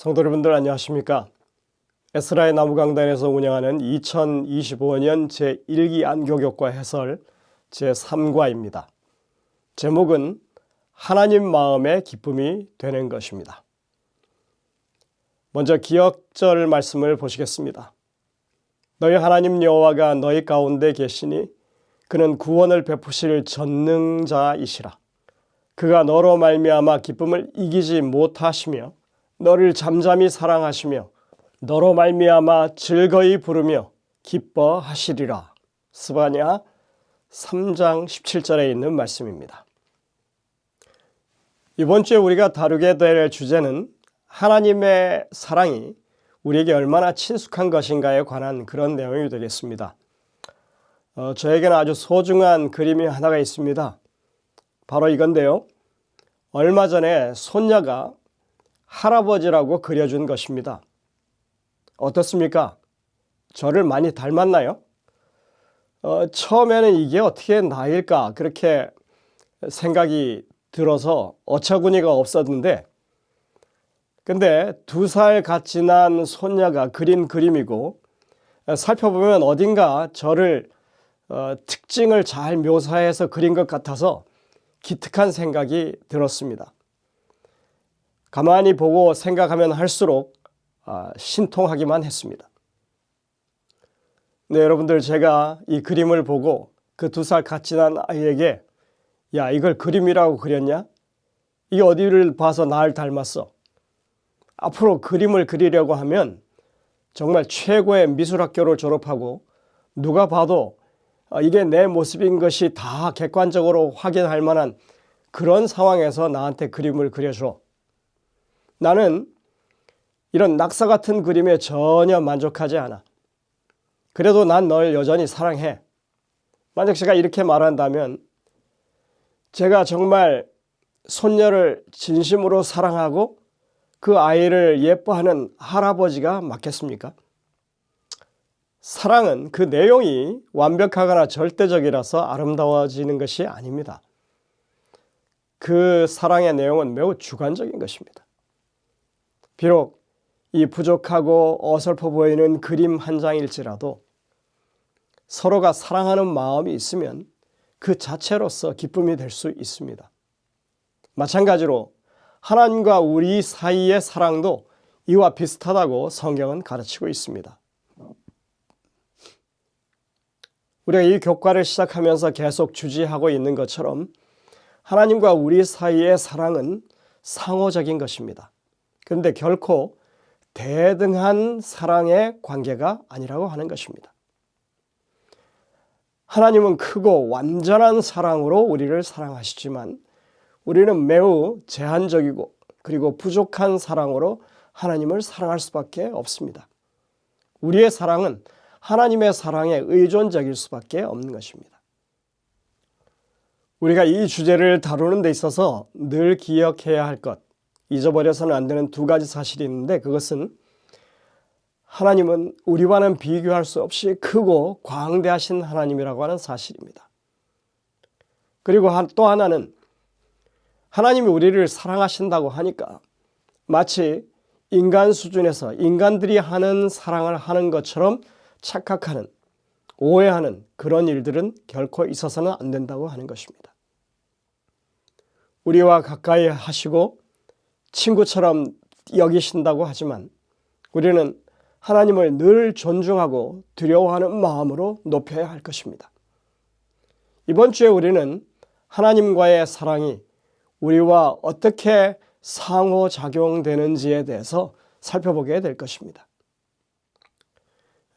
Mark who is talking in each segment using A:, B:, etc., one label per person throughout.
A: 성도 여러분들 안녕하십니까? 에스라의 나무강단에서 운영하는 2025년 제1기 안교교과 해설 제3과입니다. 제목은 하나님 마음의 기쁨이 되는 것입니다. 먼저 기억절 말씀을 보시겠습니다. 너희 하나님 여호와가 너희 가운데 계시니 그는 구원을 베푸실 전능자이시라. 그가 너로 말미암아 기쁨을 이기지 못하시며 너를 잠잠히 사랑하시며 너로 말미암아 즐거이 부르며 기뻐하시리라. 스바냐 3장 17절에 있는 말씀입니다. 이번 주에 우리가 다루게 될 주제는 하나님의 사랑이 우리에게 얼마나 친숙한 것인가에 관한 그런 내용이 되겠습니다. 저에게는 아주 소중한 그림이 하나가 있습니다. 바로 이건데요. 얼마 전에 손녀가 할아버지라고 그려준 것입니다. 어떻습니까? 저를 많이 닮았나요? 처음에는 이게 어떻게 나일까 그렇게 생각이 들어서 어처구니가 없었는데, 근데 2살 갓 지난 손녀가 그린 그림이고 살펴보면 어딘가 저를 특징을 잘 묘사해서 그린 것 같아서 기특한 생각이 들었습니다. 가만히 보고 생각하면 할수록 신통하기만 했습니다. 네, 여러분들, 제가 이 그림을 보고 그 2살 갓 지난 아이에게 야, 이걸 그림이라고 그렸냐? 이게 어디를 봐서 날 닮았어? 앞으로 그림을 그리려고 하면 정말 최고의 미술학교를 졸업하고 누가 봐도 이게 내 모습인 것이 다 객관적으로 확인할 만한 그런 상황에서 나한테 그림을 그려줘. 나는 이런 낙서 같은 그림에 전혀 만족하지 않아. 그래도 난 널 여전히 사랑해. 만약 제가 이렇게 말한다면 제가 정말 손녀를 진심으로 사랑하고 그 아이를 예뻐하는 할아버지가 맞겠습니까? 사랑은 그 내용이 완벽하거나 절대적이라서 아름다워지는 것이 아닙니다. 그 사랑의 내용은 매우 주관적인 것입니다. 비록 이 부족하고 어설퍼 보이는 그림 한 장일지라도 서로가 사랑하는 마음이 있으면 그 자체로서 기쁨이 될 수 있습니다. 마찬가지로 하나님과 우리 사이의 사랑도 이와 비슷하다고 성경은 가르치고 있습니다. 우리가 이 교과를 시작하면서 계속 주지하고 있는 것처럼 하나님과 우리 사이의 사랑은 상호적인 것입니다. 그런데 결코 대등한 사랑의 관계가 아니라고 하는 것입니다. 하나님은 크고 완전한 사랑으로 우리를 사랑하시지만 우리는 매우 제한적이고 그리고 부족한 사랑으로 하나님을 사랑할 수밖에 없습니다. 우리의 사랑은 하나님의 사랑에 의존적일 수밖에 없는 것입니다. 우리가 이 주제를 다루는 데 있어서 늘 기억해야 할 것, 잊어버려서는 안 되는 2가지 사실이 있는데, 그것은 하나님은 우리와는 비교할 수 없이 크고 광대하신 하나님이라고 하는 사실입니다. 그리고 또 하나는 하나님이 우리를 사랑하신다고 하니까 마치 인간 수준에서 인간들이 하는 사랑을 하는 것처럼 착각하는, 오해하는 그런 일들은 결코 있어서는 안 된다고 하는 것입니다. 우리와 가까이 하시고 친구처럼 여기신다고 하지만 우리는 하나님을 늘 존중하고 두려워하는 마음으로 높여야 할 것입니다. 이번 주에 우리는 하나님과의 사랑이 우리와 어떻게 상호작용되는지에 대해서 살펴보게 될 것입니다.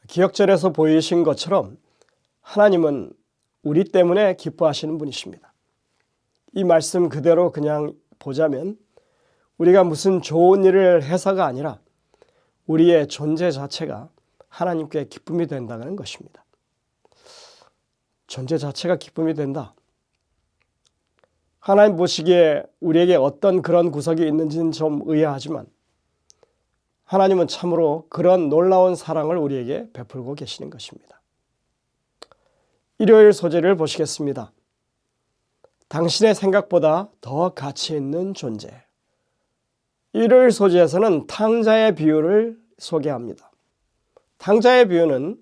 A: 기억절에서 보이신 것처럼 하나님은 우리 때문에 기뻐하시는 분이십니다. 이 말씀 그대로 그냥 보자면 우리가 무슨 좋은 일을 해서가 아니라 우리의 존재 자체가 하나님께 기쁨이 된다는 것입니다. 존재 자체가 기쁨이 된다. 하나님 보시기에 우리에게 어떤 그런 구석이 있는지는 좀 의아하지만 하나님은 참으로 그런 놀라운 사랑을 우리에게 베풀고 계시는 것입니다. 일요일 소재를 보시겠습니다. 당신의 생각보다 더 가치 있는 존재. 일요일 소재에서는 탕자의 비유를 소개합니다. 탕자의 비유는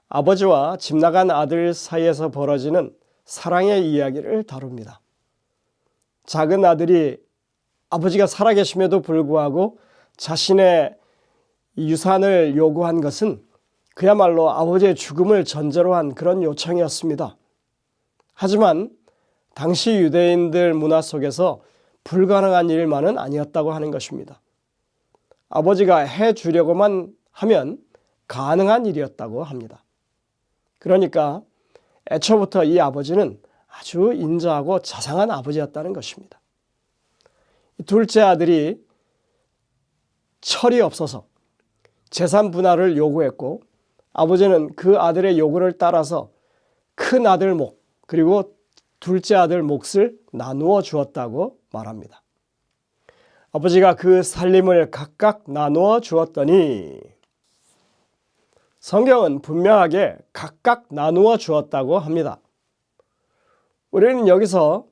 A: 아버지와 집 나간 아들 사이에서 벌어지는 사랑의 이야기를 다룹니다. 작은 아들이 아버지가 살아계심에도 불구하고 자신의 유산을 요구한 것은 그야말로 아버지의 죽음을 전제로 한 그런 요청이었습니다. 하지만 당시 유대인들 문화 속에서 불가능한 일만은 아니었다고 하는 것입니다. 아버지가 해주려고만 하면 가능한 일이었다고 합니다. 그러니까 애초부터 이 아버지는 아주 인자하고 자상한 아버지였다는 것입니다. 둘째 아들이 철이 없어서 재산 분할을 요구했고 아버지는 그 아들의 요구를 따라서 큰 아들 목 그리고 둘째 아들 몫을 나누어 주었다고 말합니다. 아버지가 그 살림을 각각 나누어 주었더니 성경은 분명하게 각각 나누어 주었다고 합니다. 우리는 여기서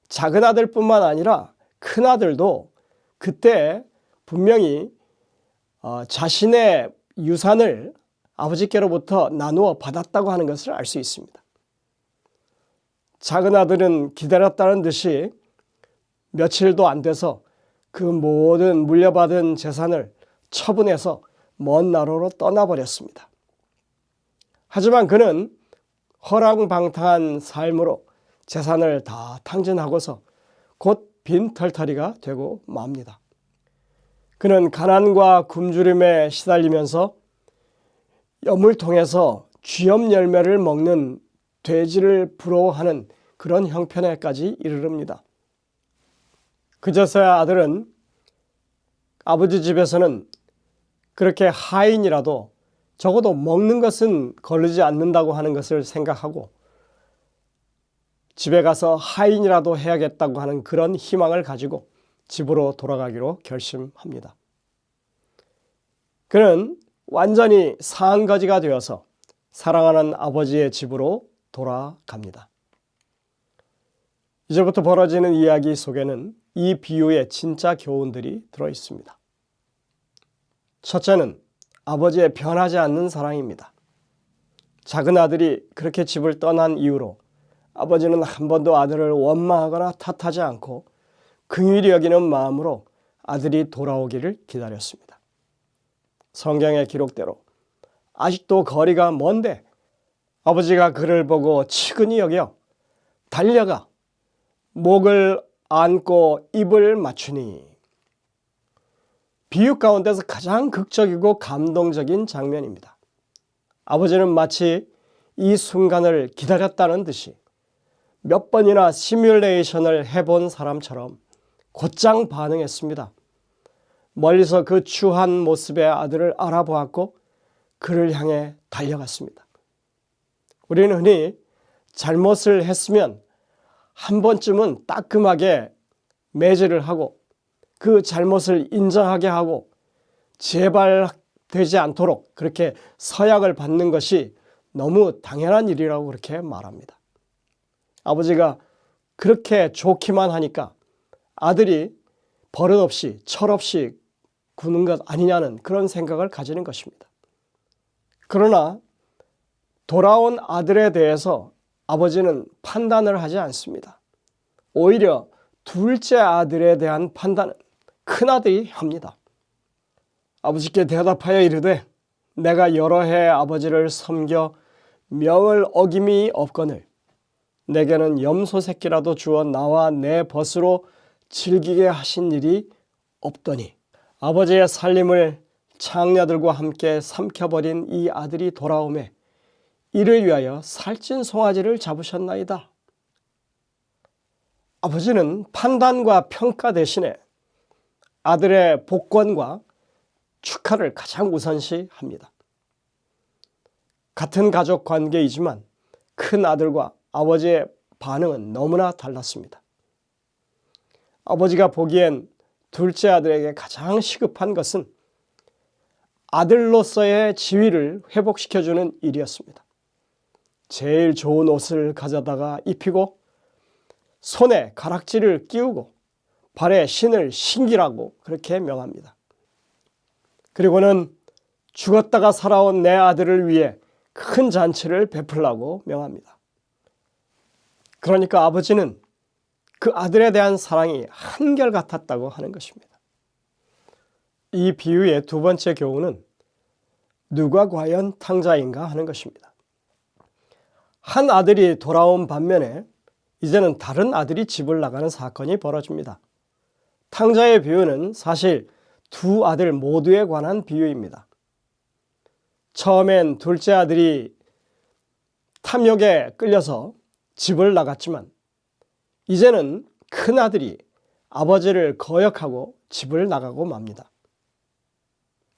A: 작은 아들뿐만 아니라 큰 아들도 그때 분명히 자신의 유산을 아버지께로부터 나누어 받았다고 하는 것을 알 수 있습니다. 작은 아들은 기다렸다는 듯이 며칠도 안 돼서 그 모든 물려받은 재산을 처분해서 먼 나라로 떠나버렸습니다. 하지만 그는 허랑방탕한 삶으로 재산을 다 탕진하고서 곧 빈털터리가 되고 맙니다. 그는 가난과 굶주림에 시달리면서 여물통에서 쥐염 열매를 먹는 돼지를 부러워하는 그런 형편에까지 이르릅니다. 그제서야 아들은 아버지 집에서는 그렇게 하인이라도 적어도 먹는 것은 거르지 않는다고 하는 것을 생각하고 집에 가서 하인이라도 해야겠다고 하는 그런 희망을 가지고 집으로 돌아가기로 결심합니다. 그는 완전히 상거지가 되어서 사랑하는 아버지의 집으로 돌아갑니다. 이제부터 벌어지는 이야기 속에는 이 비유의 진짜 교훈들이 들어있습니다. 첫째는 아버지의 변하지 않는 사랑입니다. 작은 아들이 그렇게 집을 떠난 이후로 아버지는 한 번도 아들을 원망하거나 탓하지 않고 긍휼히 여기는 마음으로 아들이 돌아오기를 기다렸습니다. 성경의 기록대로 아직도 거리가 먼데 아버지가 그를 보고 측은히 여겨 달려가 목을 안고 입을 맞추니, 비유 가운데서 가장 극적이고 감동적인 장면입니다. 아버지는 마치 이 순간을 기다렸다는 듯이 몇 번이나 시뮬레이션을 해본 사람처럼 곧장 반응했습니다. 멀리서 그 추한 모습의 아들을 알아보았고 그를 향해 달려갔습니다. 우리는 흔히 잘못을 했으면 한 번쯤은 따끔하게 매질을 하고 그 잘못을 인정하게 하고 재발되지 않도록 그렇게 서약을 받는 것이 너무 당연한 일이라고 그렇게 말합니다. 아버지가 그렇게 좋기만 하니까 아들이 버릇없이 철없이 구는 것 아니냐는 그런 생각을 가지는 것입니다. 그러나 돌아온 아들에 대해서 아버지는 판단을 하지 않습니다. 오히려 둘째 아들에 대한 판단은 큰아들이 합니다. 아버지께 대답하여 이르되 내가 여러 해 아버지를 섬겨 명을 어김이 없거늘 내게는 염소 새끼라도 주어 나와 내 벗으로 즐기게 하신 일이 없더니 아버지의 살림을 창녀들과 함께 삼켜버린 이 아들이 돌아오매 이를 위하여 살찐 송아지를 잡으셨나이다. 아버지는 판단과 평가 대신에 아들의 복권과 축하를 가장 우선시합니다. 같은 가족 관계이지만 큰 아들과 아버지의 반응은 너무나 달랐습니다. 아버지가 보기엔 둘째 아들에게 가장 시급한 것은 아들로서의 지위를 회복시켜주는 일이었습니다. 제일 좋은 옷을 가져다가 입히고 손에 가락지를 끼우고 발에 신을 신기라고 그렇게 명합니다. 그리고는 죽었다가 살아온 내 아들을 위해 큰 잔치를 베풀라고 명합니다. 그러니까 아버지는 그 아들에 대한 사랑이 한결같았다고 하는 것입니다. 이 비유의 두 번째 교훈은 누가 과연 탕자인가 하는 것입니다. 한 아들이 돌아온 반면에 이제는 다른 아들이 집을 나가는 사건이 벌어집니다. 탕자의 비유는 사실 두 아들 모두에 관한 비유입니다. 처음엔 둘째 아들이 탐욕에 끌려서 집을 나갔지만 이제는 큰 아들이 아버지를 거역하고 집을 나가고 맙니다.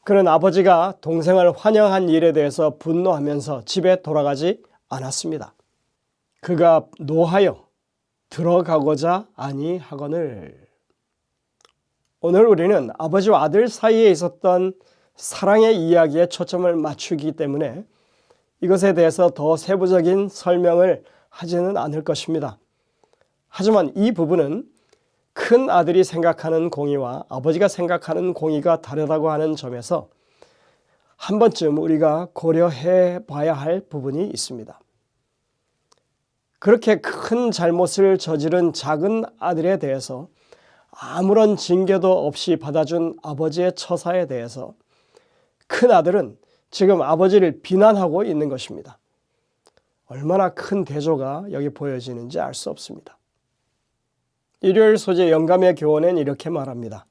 A: 그는 아버지가 동생을 환영한 일에 대해서 분노하면서 집에 돌아가지 않았습니다. 그가 노하여 들어가고자 아니하거늘. 오늘 우리는 아버지와 아들 사이에 있었던 사랑의 이야기에 초점을 맞추기 때문에 이것에 대해서 더 세부적인 설명을 하지는 않을 것입니다. 하지만 이 부분은 큰 아들이 생각하는 공의와 아버지가 생각하는 공의가 다르다고 하는 점에서 한 번쯤 우리가 고려해 봐야 할 부분이 있습니다. 그렇게 큰 잘못을 저지른 작은 아들에 대해서 아무런 징계도 없이 받아준 아버지의 처사에 대해서 큰 아들은 지금 아버지를 비난하고 있는 것입니다. 얼마나 큰 대조가 여기 보여지는지 알 수 없습니다. 일요일 소재 영감의 교훈엔 이렇게 말합니다.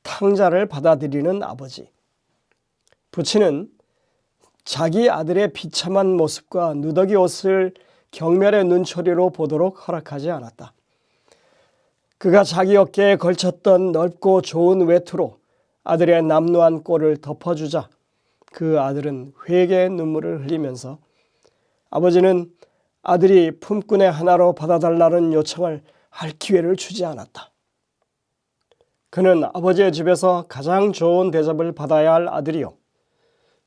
A: 탕자를 받아들이는 아버지. 부친은 자기 아들의 비참한 모습과 누더기 옷을 경멸의 눈초리로 보도록 허락하지 않았다. 그가 자기 어깨에 걸쳤던 넓고 좋은 외투로 아들의 남루한 꼴을 덮어주자 그 아들은 회개의 눈물을 흘리면서 아버지는 아들이 품꾼의 하나로 받아달라는 요청을 할 기회를 주지 않았다. 그는 아버지의 집에서 가장 좋은 대접을 받아야 할 아들이요.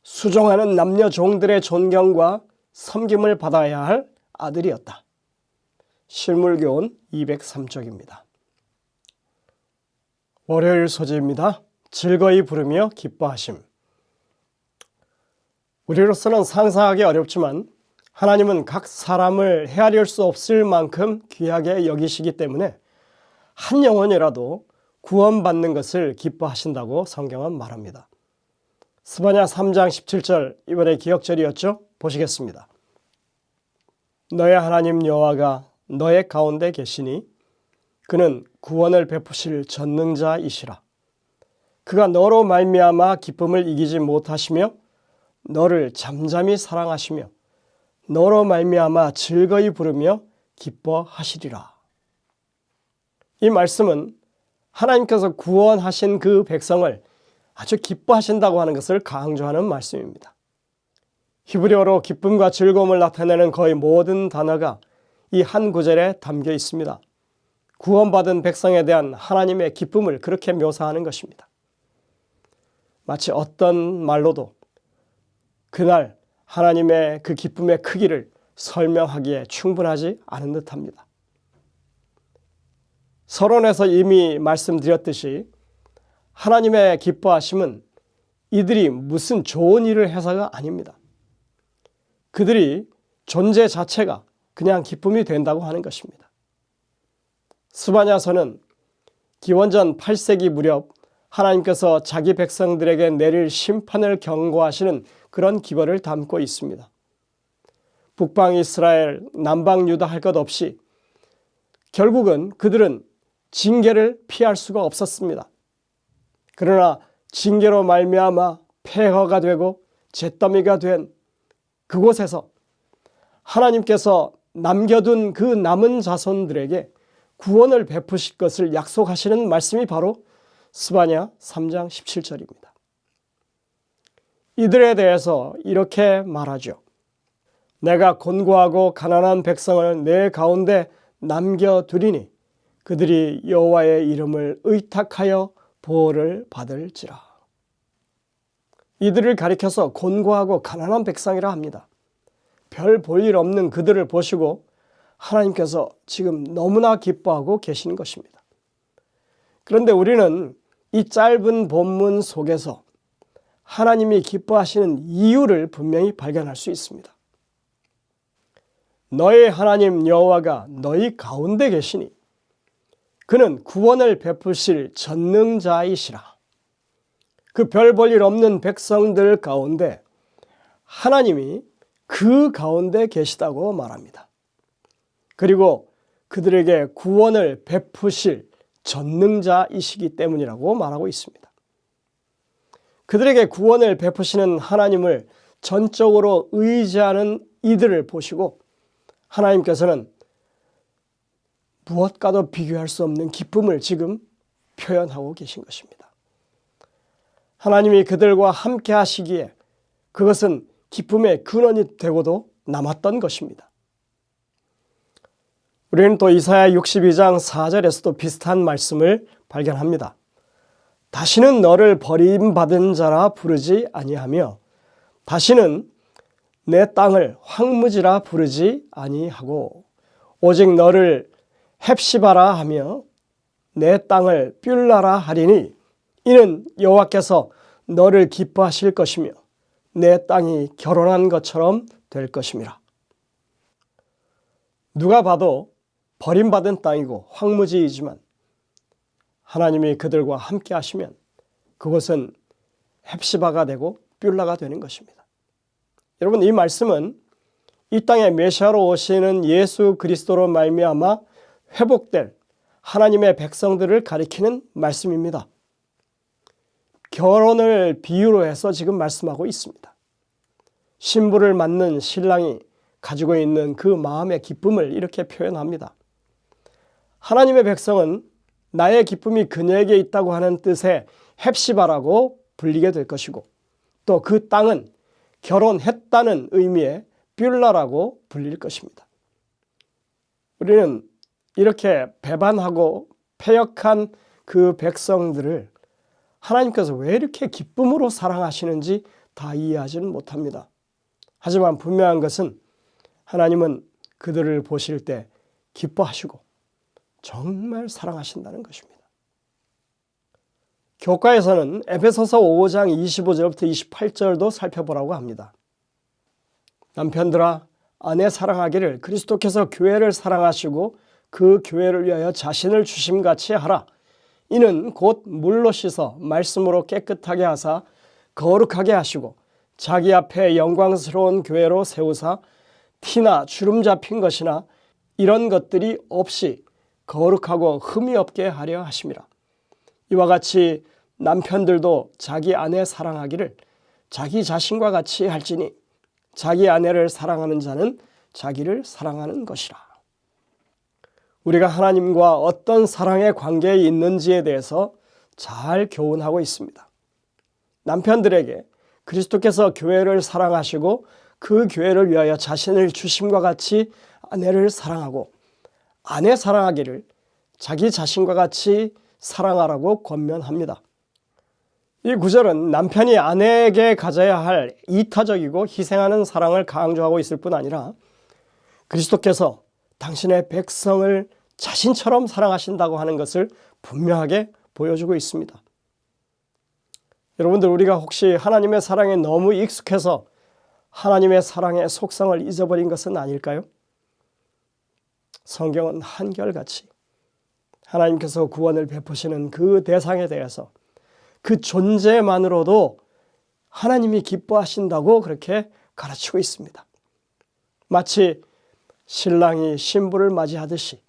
A: 수종하는 남녀 종들의 존경과 섬김을 받아야 할 아들이었다. 실물교훈 203쪽입니다. 월요일 소재입니다. 즐거이 부르며 기뻐하심. 우리로서는 상상하기 어렵지만 하나님은 각 사람을 헤아릴 수 없을 만큼 귀하게 여기시기 때문에 한 영혼이라도 구원받는 것을 기뻐하신다고 성경은 말합니다. 스바냐 3장 17절 이번에 기억절이었죠? 보시겠습니다. 너의 하나님 여호와가 너의 가운데 계시니 그는 구원을 베푸실 전능자이시라. 그가 너로 말미암아 기쁨을 이기지 못하시며 너를 잠잠히 사랑하시며 너로 말미암아 즐거이 부르며 기뻐하시리라. 이 말씀은 하나님께서 구원하신 그 백성을 아주 기뻐하신다고 하는 것을 강조하는 말씀입니다. 히브리어로 기쁨과 즐거움을 나타내는 거의 모든 단어가 이 한 구절에 담겨 있습니다. 구원받은 백성에 대한 하나님의 기쁨을 그렇게 묘사하는 것입니다. 마치 어떤 말로도 그날 하나님의 그 기쁨의 크기를 설명하기에 충분하지 않은 듯합니다. 서론에서 이미 말씀드렸듯이 하나님의 기뻐하심은 이들이 무슨 좋은 일을 해서가 아닙니다. 그들이 존재 자체가 그냥 기쁨이 된다고 하는 것입니다. 스바냐서는 기원전 8세기 무렵 하나님께서 자기 백성들에게 내릴 심판을 경고하시는 그런 기별을 담고 있습니다. 북방 이스라엘, 남방 유다 할 것 없이 결국은 그들은 징계를 피할 수가 없었습니다. 그러나 징계로 말미암아 폐허가 되고 잿더미가 된 그곳에서 하나님께서 남겨둔 그 남은 자손들에게 구원을 베푸실 것을 약속하시는 말씀이 바로 스바냐 3장 17절입니다. 이들에 대해서 이렇게 말하죠. 내가 곤고하고 가난한 백성을 내 가운데 남겨두리니 그들이 여호와의 이름을 의탁하여 보호를 받을지라. 이들을 가리켜서 곤고하고 가난한 백성이라 합니다. 별 볼 일 없는 그들을 보시고 하나님께서 지금 너무나 기뻐하고 계시는 것입니다. 그런데 우리는 이 짧은 본문 속에서 하나님이 기뻐하시는 이유를 분명히 발견할 수 있습니다. 너의 하나님 여호와가 너희 가운데 계시니 그는 구원을 베푸실 전능자이시라. 그 별 볼 일 없는 백성들 가운데 하나님이 그 가운데 계시다고 말합니다. 그리고 그들에게 구원을 베푸실 전능자이시기 때문이라고 말하고 있습니다. 그들에게 구원을 베푸시는 하나님을 전적으로 의지하는 이들을 보시고 하나님께서는 무엇과도 비교할 수 없는 기쁨을 지금 표현하고 계신 것입니다. 하나님이 그들과 함께 하시기에 그것은 기쁨의 근원이 되고도 남았던 것입니다. 우리는 또 이사야 62장 4절에서도 비슷한 말씀을 발견합니다. 다시는 너를 버림받은 자라 부르지 아니하며 다시는 내 땅을 황무지라 부르지 아니하고 오직 너를 헵시바라 하며 내 땅을 뷸라라 하리니 이는 여호와께서 너를 기뻐하실 것이며 내 땅이 결혼한 것처럼 될 것임이라. 누가 봐도 버림받은 땅이고 황무지이지만 하나님이 그들과 함께 하시면 그것은 헵시바가 되고 뷸라가 되는 것입니다. 여러분, 이 말씀은 이 땅에 메시아로 오시는 예수 그리스도로 말미암아 회복될 하나님의 백성들을 가리키는 말씀입니다. 결혼을 비유로 해서 지금 말씀하고 있습니다. 신부를 맞는 신랑이 가지고 있는 그 마음의 기쁨을 이렇게 표현합니다. 하나님의 백성은 나의 기쁨이 그녀에게 있다고 하는 뜻의 헵시바라고 불리게 될 것이고 또 그 땅은 결혼했다는 의미의 뷸라라고 불릴 것입니다. 우리는 이렇게 배반하고 패역한 그 백성들을 하나님께서 왜 이렇게 기쁨으로 사랑하시는지 다 이해하지는 못합니다. 하지만 분명한 것은 하나님은 그들을 보실 때 기뻐하시고 정말 사랑하신다는 것입니다. 교과에서는 에베소서 5장 25절부터 28절도 살펴보라고 합니다. 남편들아 아내 사랑하기를 그리스도께서 교회를 사랑하시고 그 교회를 위하여 자신을 주심같이 하라. 이는 곧 물로 씻어 말씀으로 깨끗하게 하사 거룩하게 하시고 자기 앞에 영광스러운 교회로 세우사 티나 주름 잡힌 것이나 이런 것들이 없이 거룩하고 흠이 없게 하려 하심이라. 이와 같이 남편들도 자기 아내 사랑하기를 자기 자신과 같이 할지니 자기 아내를 사랑하는 자는 자기를 사랑하는 것이라. 우리가 하나님과 어떤 사랑의 관계에 있는지에 대해서 잘 교훈하고 있습니다. 남편들에게 그리스도께서 교회를 사랑하시고 그 교회를 위하여 자신을 주심과 같이 아내를 사랑하고 아내 사랑하기를 자기 자신과 같이 사랑하라고 권면합니다. 이 구절은 남편이 아내에게 가져야 할 이타적이고 희생하는 사랑을 강조하고 있을 뿐 아니라 그리스도께서 당신의 백성을 자신처럼 사랑하신다고 하는 것을 분명하게 보여주고 있습니다. 여러분들, 우리가 혹시 하나님의 사랑에 너무 익숙해서 하나님의 사랑의 속성을 잊어버린 것은 아닐까요? 성경은 한결같이 하나님께서 구원을 베푸시는 그 대상에 대해서 그 존재만으로도 하나님이 기뻐하신다고 그렇게 가르치고 있습니다. 마치 신랑이 신부를 맞이하듯이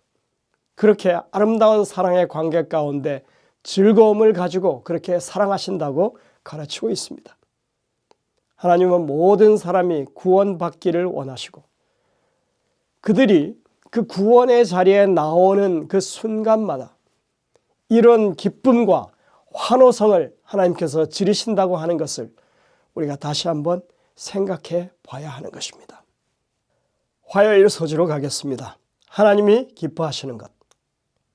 A: 그렇게 아름다운 사랑의 관계 가운데 즐거움을 가지고 그렇게 사랑하신다고 가르치고 있습니다. 하나님은 모든 사람이 구원받기를 원하시고 그들이 그 구원의 자리에 나오는 그 순간마다 이런 기쁨과 환호성을 하나님께서 지르신다고 하는 것을 우리가 다시 한번 생각해 봐야 하는 것입니다. 화요일 소지로 가겠습니다. 하나님이 기뻐하시는 것.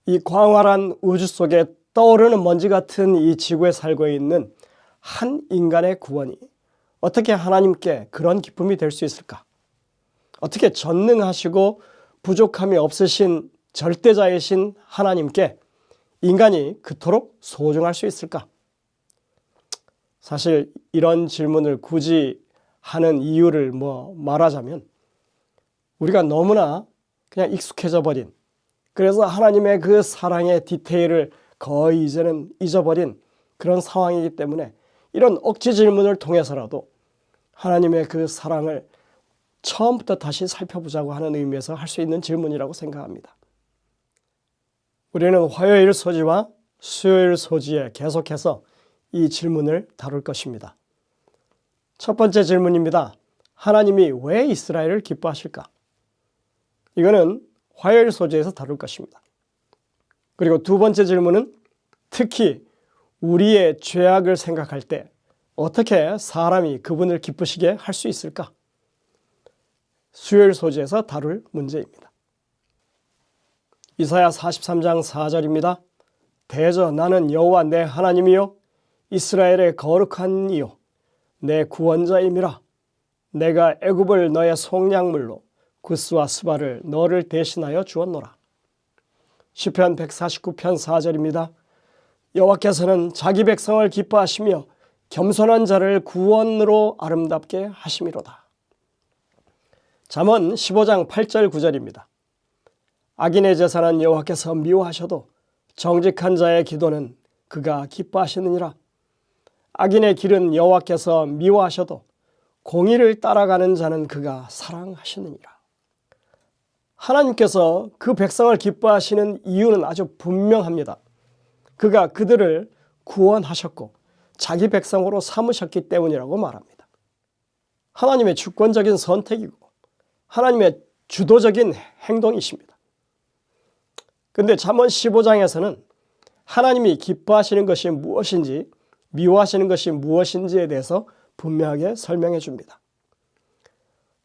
A: 이 광활한 우주 속에 떠오르는 먼지 같은 이 지구에 살고 있는 한 인간의 구원이 어떻게 하나님께 그런 기쁨이 될 수 있을까? 어떻게 전능하시고 부족함이 없으신 절대자이신 하나님께 인간이 그토록 소중할 수 있을까? 사실 이런 질문을 굳이 하는 이유를 말하자면 우리가 너무나 그냥 익숙해져 버린, 그래서 하나님의 그 사랑의 디테일을 거의 이제는 잊어버린 그런 상황이기 때문에 이런 억지 질문을 통해서라도 하나님의 그 사랑을 처음부터 다시 살펴보자고 하는 의미에서 할 수 있는 질문이라고 생각합니다. 우리는 화요일 소지와 수요일 소지에 계속해서 이 질문을 다룰 것입니다. 첫 번째 질문입니다. 하나님이 왜 이스라엘을 기뻐하실까? 이거는 화요일 소지에서 다룰 것입니다. 그리고 두 번째 질문은 특히 우리의 죄악을 생각할 때 어떻게 사람이 그분을 기쁘시게 할 수 있을까? 수요일 소지에서 다룰 문제입니다. 이사야 43장 4절입니다. 대저 나는 여호와 내 하나님이요 이스라엘의 거룩한 이요 내 구원자임이라. 내가 애굽을 너의 속량물로 구스와 스바를 너를 대신하여 주었노라. 시편 149편 4절입니다. 여호와께서는 자기 백성을 기뻐하시며 겸손한 자를 구원으로 아름답게 하심이로다. 잠언 15장 8절 9절입니다. 악인의 제사는 여호와께서 미워하셔도 정직한 자의 기도는 그가 기뻐하시느니라. 악인의 길은 여호와께서 미워하셔도 공의를 따라가는 자는 그가 사랑하시느니라. 하나님께서 그 백성을 기뻐하시는 이유는 아주 분명합니다. 그가 그들을 구원하셨고 자기 백성으로 삼으셨기 때문이라고 말합니다. 하나님의 주권적인 선택이고 하나님의 주도적인 행동이십니다. 그런데 잠언 15장에서는 하나님이 기뻐하시는 것이 무엇인지 미워하시는 것이 무엇인지에 대해서 분명하게 설명해 줍니다.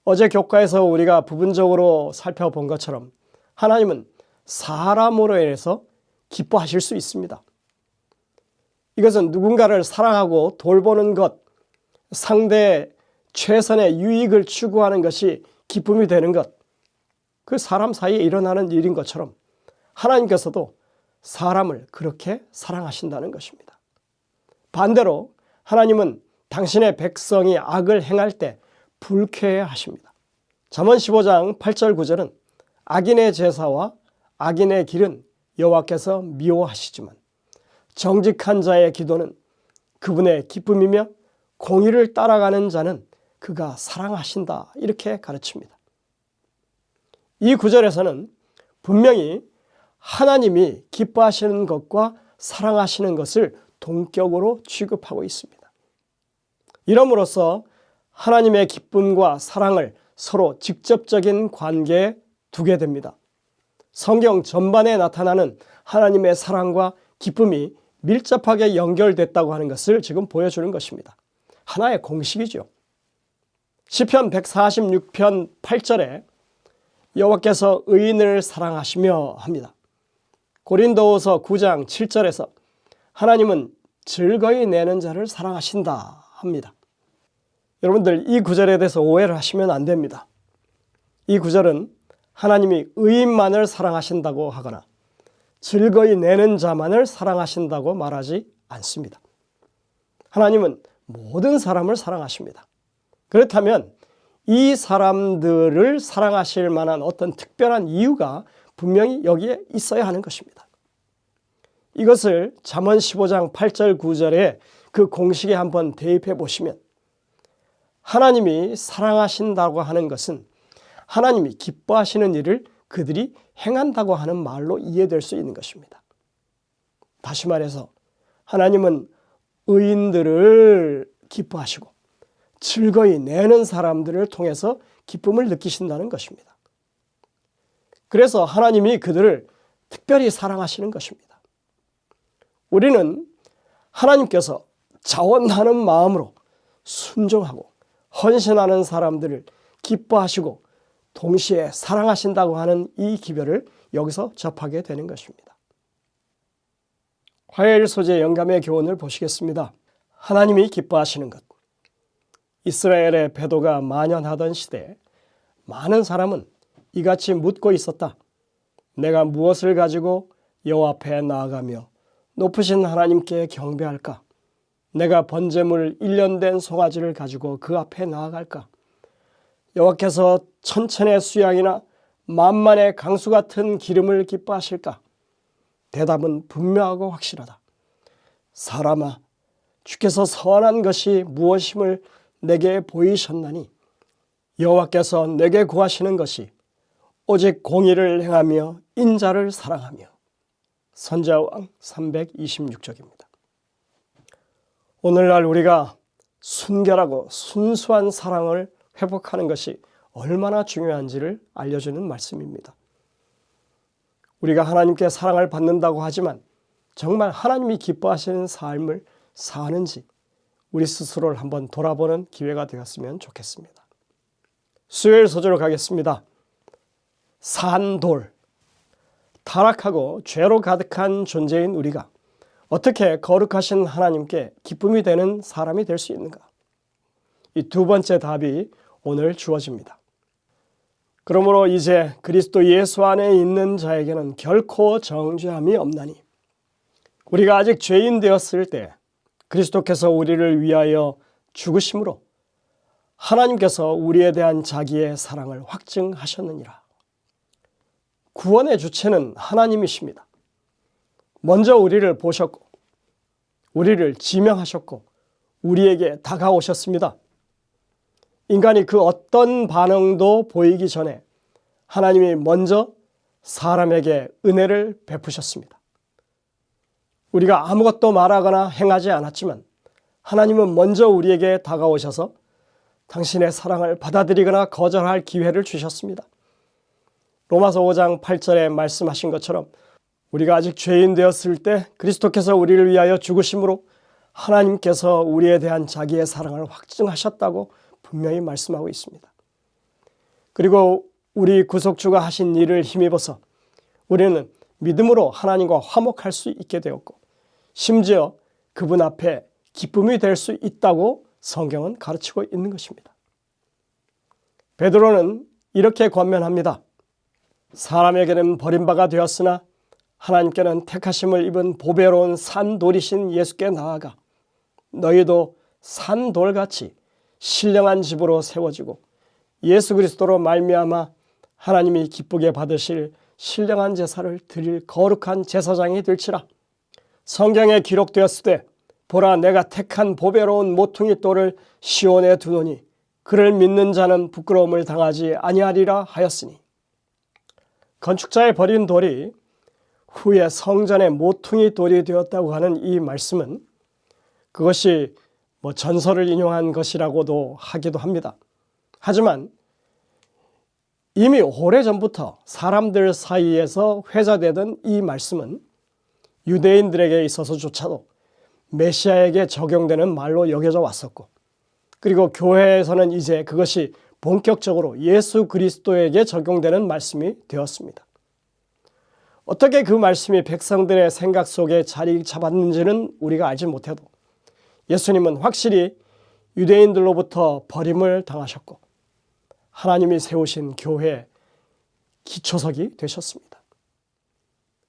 A: 어제 교과에서 우리가 부분적으로 살펴본 것처럼 하나님은 사람으로 인해서 기뻐하실 수 있습니다. 이것은 누군가를 사랑하고 돌보는 것, 상대의 최선의 유익을 추구하는 것이 기쁨이 되는 것, 그 사람 사이에 일어나는 일인 것처럼 하나님께서도 사람을 그렇게 사랑하신다는 것입니다. 반대로 하나님은 당신의 백성이 악을 행할 때 불쾌해 하십니다. 잠언 15장 8절 9절은 악인의 제사와 악인의 길은 여호와께서 미워하시지만 정직한 자의 기도는 그분의 기쁨이며 공의를 따라가는 자는 그가 사랑하신다, 이렇게 가르칩니다. 이 구절에서는 분명히 하나님이 기뻐하시는 것과 사랑하시는 것을 동격으로 취급하고 있습니다. 이러므로써 하나님의 기쁨과 사랑을 서로 직접적인 관계에 두게 됩니다. 성경 전반에 나타나는 하나님의 사랑과 기쁨이 밀접하게 연결됐다고 하는 것을 지금 보여주는 것입니다. 하나의 공식이죠. 시편 146편 8절에 여호와께서 의인을 사랑하시며 합니다. 고린도후서 9장 7절에서 하나님은 즐거이 내는 자를 사랑하신다 합니다. 여러분들 이 구절에 대해서 오해를 하시면 안 됩니다. 이 구절은 하나님이 의인만을 사랑하신다고 하거나 즐거이 내는 자만을 사랑하신다고 말하지 않습니다. 하나님은 모든 사람을 사랑하십니다. 그렇다면 이 사람들을 사랑하실 만한 어떤 특별한 이유가 분명히 여기에 있어야 하는 것입니다. 이것을 잠언 15장 8절 9절에 그 공식에 한번 대입해 보시면 하나님이 사랑하신다고 하는 것은 하나님이 기뻐하시는 일을 그들이 행한다고 하는 말로 이해될 수 있는 것입니다. 다시 말해서 하나님은 의인들을 기뻐하시고 즐거이 내는 사람들을 통해서 기쁨을 느끼신다는 것입니다. 그래서 하나님이 그들을 특별히 사랑하시는 것입니다. 우리는 하나님께서 자원하는 마음으로 순종하고 헌신하는 사람들을 기뻐하시고 동시에 사랑하신다고 하는 이 기별을 여기서 접하게 되는 것입니다. 화요일 소재 영감의 교훈을 보시겠습니다. 하나님이 기뻐하시는 것. 이스라엘의 배도가 만연하던 시대에 많은 사람은 이같이 묻고 있었다. 내가 무엇을 가지고 여호와 앞에 나아가며 높으신 하나님께 경배할까? 내가 번제물 1년 된 송아지를 가지고 그 앞에 나아갈까? 여호와께서 천천의 수양이나 만만의 강수 같은 기름을 기뻐하실까? 대답은 분명하고 확실하다. 사람아, 주께서 선한 것이 무엇임을 내게 보이셨나니 여호와께서 내게 구하시는 것이 오직 공의를 행하며 인자를 사랑하며. 선지자왕 326쪽입니다. 오늘날 우리가 순결하고 순수한 사랑을 회복하는 것이 얼마나 중요한지를 알려주는 말씀입니다. 우리가 하나님께 사랑을 받는다고 하지만 정말 하나님이 기뻐하시는 삶을 사는지 우리 스스로를 한번 돌아보는 기회가 되었으면 좋겠습니다. 수요일 소재로 가겠습니다. 산돌. 타락하고 죄로 가득한 존재인 우리가 어떻게 거룩하신 하나님께 기쁨이 되는 사람이 될 수 있는가? 이 두 번째 답이 오늘 주어집니다. 그러므로 이제 그리스도 예수 안에 있는 자에게는 결코 정죄함이 없나니 우리가 아직 죄인 되었을 때 그리스도께서 우리를 위하여 죽으심으로 하나님께서 우리에 대한 자기의 사랑을 확증하셨느니라. 구원의 주체는 하나님이십니다. 먼저 우리를 보셨고 우리를 지명하셨고 우리에게 다가오셨습니다. 인간이 그 어떤 반응도 보이기 전에 하나님이 먼저 사람에게 은혜를 베푸셨습니다. 우리가 아무것도 말하거나 행하지 않았지만 하나님은 먼저 우리에게 다가오셔서 당신의 사랑을 받아들이거나 거절할 기회를 주셨습니다. 로마서 5장 8절에 말씀하신 것처럼 우리가 아직 죄인 되었을 때 그리스도께서 우리를 위하여 죽으심으로 하나님께서 우리에 대한 자기의 사랑을 확증하셨다고 분명히 말씀하고 있습니다. 그리고 우리 구속주가 하신 일을 힘입어서 우리는 믿음으로 하나님과 화목할 수 있게 되었고 심지어 그분 앞에 기쁨이 될 수 있다고 성경은 가르치고 있는 것입니다. 베드로는 이렇게 권면합니다. 사람에게는 버림바가 되었으나 하나님께는 택하심을 입은 보배로운 산돌이신 예수께 나아가 너희도 산돌같이 신령한 집으로 세워지고 예수 그리스도로 말미암아 하나님이 기쁘게 받으실 신령한 제사를 드릴 거룩한 제사장이 될지라. 성경에 기록되었을 때 보라 내가 택한 보배로운 모퉁이 돌을 시온에 두노니 그를 믿는 자는 부끄러움을 당하지 아니하리라 하였으니. 건축자의 버린 돌이 후에 성전의 모퉁이 돌이 되었다고 하는 이 말씀은 그것이 전설을 인용한 것이라고도 하기도 합니다. 하지만 이미 오래전부터 사람들 사이에서 회자되던 이 말씀은 유대인들에게 있어서조차도 메시아에게 적용되는 말로 여겨져 왔었고 그리고 교회에서는 이제 그것이 본격적으로 예수 그리스도에게 적용되는 말씀이 되었습니다. 어떻게 그 말씀이 백성들의 생각 속에 자리 잡았는지는 우리가 알지 못해도 예수님은 확실히 유대인들로부터 버림을 당하셨고 하나님이 세우신 교회의 기초석이 되셨습니다.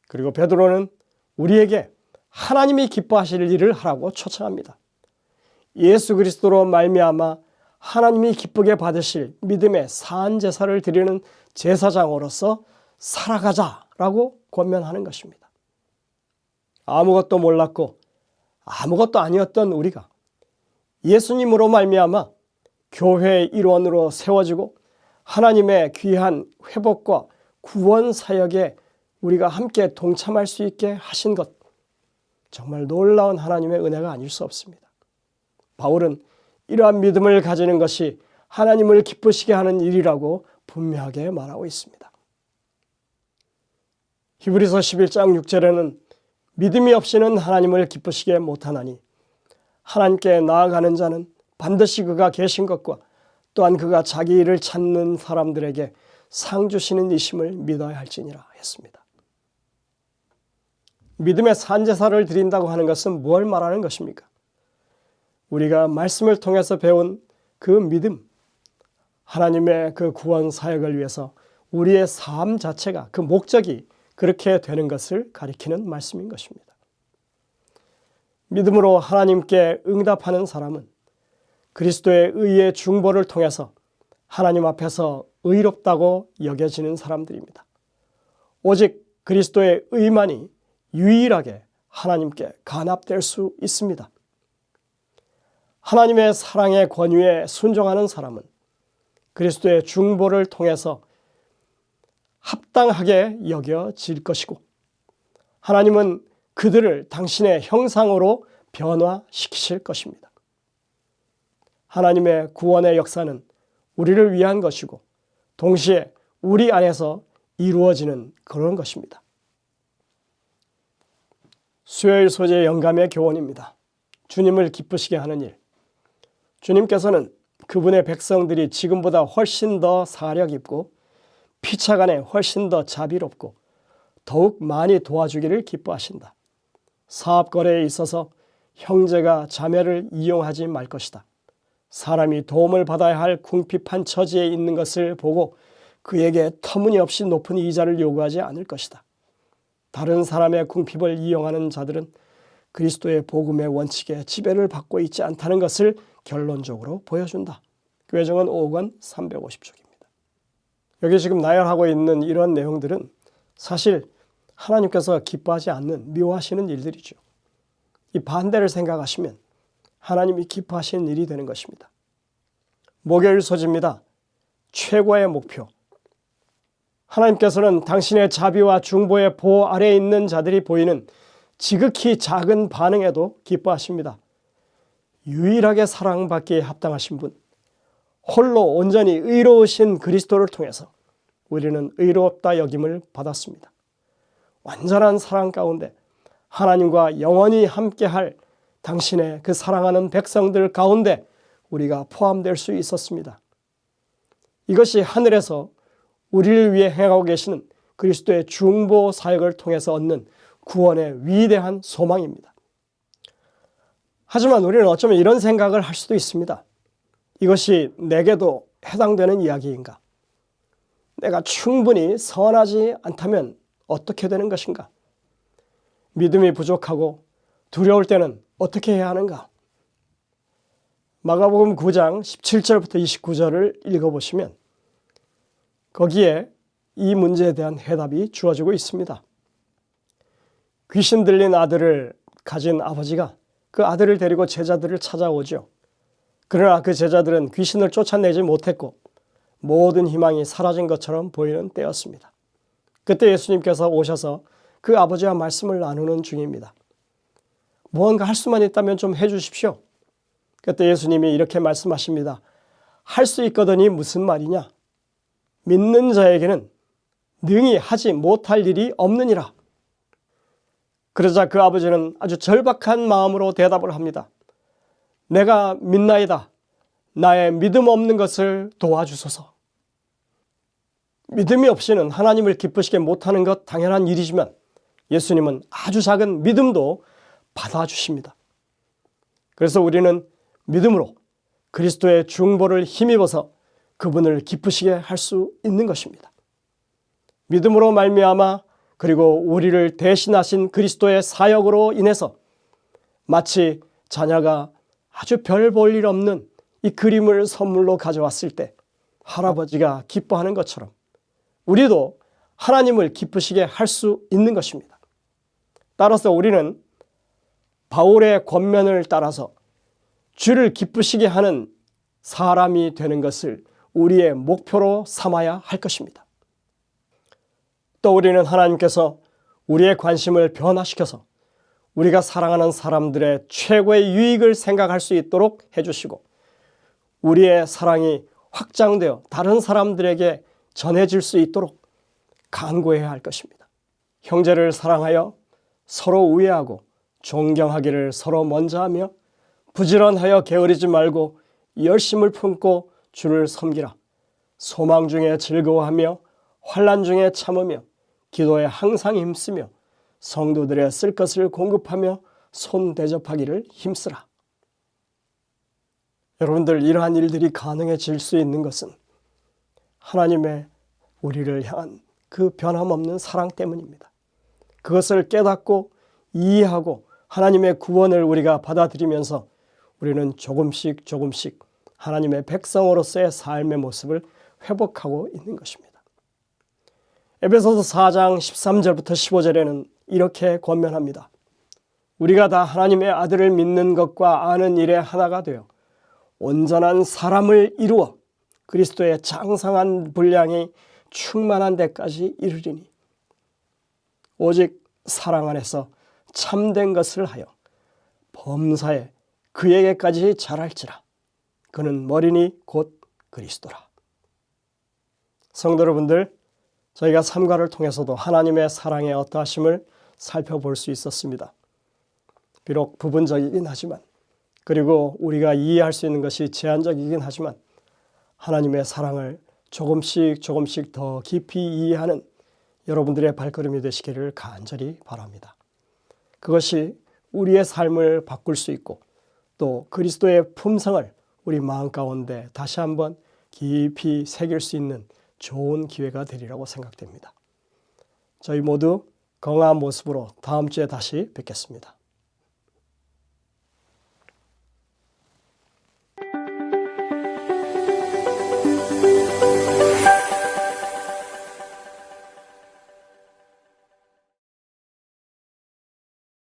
A: 그리고 베드로는 우리에게 하나님이 기뻐하실 일을 하라고 초청합니다. 예수 그리스도로 말미암아 하나님이 기쁘게 받으실 믿음의 산 제사를 드리는 제사장으로서 살아가자라고 권면하는 것입니다. 아무것도 몰랐고 아무것도 아니었던 우리가 예수님으로 말미암아 교회의 일원으로 세워지고 하나님의 귀한 회복과 구원 사역에 우리가 함께 동참할 수 있게 하신 것, 정말 놀라운 하나님의 은혜가 아닐 수 없습니다. 바울은 이러한 믿음을 가지는 것이 하나님을 기쁘시게 하는 일이라고 분명하게 말하고 있습니다. 히브리서 11장 6절에는 믿음이 없이는 하나님을 기쁘시게 못하나니 하나님께 나아가는 자는 반드시 그가 계신 것과 또한 그가 자기 일을 찾는 사람들에게 상 주시는 이심을 믿어야 할지니라 했습니다. 믿음의 산제사를 드린다고 하는 것은 뭘 말하는 것입니까? 우리가 말씀을 통해서 배운 그 믿음, 하나님의 그 구원 사역을 위해서 우리의 삶 자체가 그 목적이 그렇게 되는 것을 가리키는 말씀인 것입니다. 믿음으로 하나님께 응답하는 사람은 그리스도의 의의 중보를 통해서 하나님 앞에서 의롭다고 여겨지는 사람들입니다. 오직 그리스도의 의만이 유일하게 하나님께 간합될 수 있습니다. 하나님의 사랑의 권위에 순종하는 사람은 그리스도의 중보를 통해서 합당하게 여겨질 것이고 하나님은 그들을 당신의 형상으로 변화시키실 것입니다. 하나님의 구원의 역사는 우리를 위한 것이고 동시에 우리 안에서 이루어지는 그런 것입니다. 수요일 소재 영감의 교훈입니다. 주님을 기쁘시게 하는 일. 주님께서는 그분의 백성들이 지금보다 훨씬 더 사력 있고 피차간에 훨씬 더 자비롭고 더욱 많이 도와주기를 기뻐하신다. 사업 거래에 있어서 형제가 자매를 이용하지 말 것이다. 사람이 도움을 받아야 할 궁핍한 처지에 있는 것을 보고 그에게 터무니없이 높은 이자를 요구하지 않을 것이다. 다른 사람의 궁핍을 이용하는 자들은 그리스도의 복음의 원칙에 지배를 받고 있지 않다는 것을 결론적으로 보여준다. 교회정원 5권 350쪽입니다. 여기 지금 나열하고 있는 이런 내용들은 사실 하나님께서 기뻐하지 않는 미워하시는 일들이죠. 이 반대를 생각하시면 하나님이 기뻐하시는 일이 되는 것입니다. 목요일 소지입니다. 최고의 목표. 하나님께서는 당신의 자비와 중보의 보호 아래에 있는 자들이 보이는 지극히 작은 반응에도 기뻐하십니다. 유일하게 사랑받기에 합당하신 분, 홀로 온전히 의로우신 그리스도를 통해서 우리는 의롭다 여김을 받았습니다. 완전한 사랑 가운데 하나님과 영원히 함께할 당신의 그 사랑하는 백성들 가운데 우리가 포함될 수 있었습니다. 이것이 하늘에서 우리를 위해 행하고 계시는 그리스도의 중보 사역을 통해서 얻는 구원의 위대한 소망입니다. 하지만 우리는 어쩌면 이런 생각을 할 수도 있습니다. 이것이 내게도 해당되는 이야기인가? 내가 충분히 선하지 않다면 어떻게 되는 것인가? 믿음이 부족하고 두려울 때는 어떻게 해야 하는가? 마가복음 9장 17절부터 29절을 읽어보시면 거기에 이 문제에 대한 해답이 주어지고 있습니다. 귀신 들린 아들을 가진 아버지가 그 아들을 데리고 제자들을 찾아오죠. 그러나 그 제자들은 귀신을 쫓아내지 못했고 모든 희망이 사라진 것처럼 보이는 때였습니다. 그때 예수님께서 오셔서 그 아버지와 말씀을 나누는 중입니다. 무언가 할 수만 있다면 좀 해주십시오. 그때 예수님이 이렇게 말씀하십니다. 할 수 있거든이 무슨 말이냐? 믿는 자에게는 능히 하지 못할 일이 없느니라. 그러자 그 아버지는 아주 절박한 마음으로 대답을 합니다. 내가 믿나이다. 나의 믿음 없는 것을 도와주소서. 믿음이 없이는 하나님을 기쁘시게 못하는 것 당연한 일이지만 예수님은 아주 작은 믿음도 받아주십니다. 그래서 우리는 믿음으로 그리스도의 중보를 힘입어서 그분을 기쁘시게 할 수 있는 것입니다. 믿음으로 말미암아 그리고 우리를 대신하신 그리스도의 사역으로 인해서 마치 자녀가 아주 별 볼 일 없는 이 그림을 선물로 가져왔을 때 할아버지가 기뻐하는 것처럼 우리도 하나님을 기쁘시게 할 수 있는 것입니다. 따라서 우리는 바울의 권면을 따라서 주를 기쁘시게 하는 사람이 되는 것을 우리의 목표로 삼아야 할 것입니다. 또 우리는 하나님께서 우리의 관심을 변화시켜서 우리가 사랑하는 사람들의 최고의 유익을 생각할 수 있도록 해주시고 우리의 사랑이 확장되어 다른 사람들에게 전해질 수 있도록 간구해야 할 것입니다. 형제를 사랑하여 서로 우애하고 존경하기를 서로 먼저 하며 부지런하여 게으르지 말고 열심을 품고 주를 섬기라. 소망 중에 즐거워하며 환난 중에 참으며 기도에 항상 힘쓰며 성도들의 쓸 것을 공급하며 손 대접하기를 힘쓰라. 여러분들 이러한 일들이 가능해질 수 있는 것은 하나님의 우리를 향한 그 변함없는 사랑 때문입니다. 그것을 깨닫고 이해하고 하나님의 구원을 우리가 받아들이면서 우리는 조금씩 하나님의 백성으로서의 삶의 모습을 회복하고 있는 것입니다. 에베소서 4장 13절부터 15절에는 이렇게 권면합니다. 우리가 다 하나님의 아들을 믿는 것과 아는 일에 하나가 되어 온전한 사람을 이루어 그리스도의 장성한 분량이 충만한 데까지 이르리니 오직 사랑 안에서 참된 것을 하여 범사에 그에게까지 자랄지라. 그는 머리니 곧 그리스도라. 성도 여러분들, 저희가 삼가를 통해서도 하나님의 사랑의 어떠하심을 살펴볼 수 있었습니다. 비록 부분적이긴 하지만, 그리고 우리가 이해할 수 있는 것이 제한적이긴 하지만 하나님의 사랑을 조금씩 더 깊이 이해하는 여러분들의 발걸음이 되시기를 간절히 바랍니다. 그것이 우리의 삶을 바꿀 수 있고 또 그리스도의 품성을 우리 마음 가운데 다시 한번 깊이 새길 수 있는 좋은 기회가 되리라고 생각됩니다. 저희 모두 건강한 모습으로 다음 주에 다시 뵙겠습니다.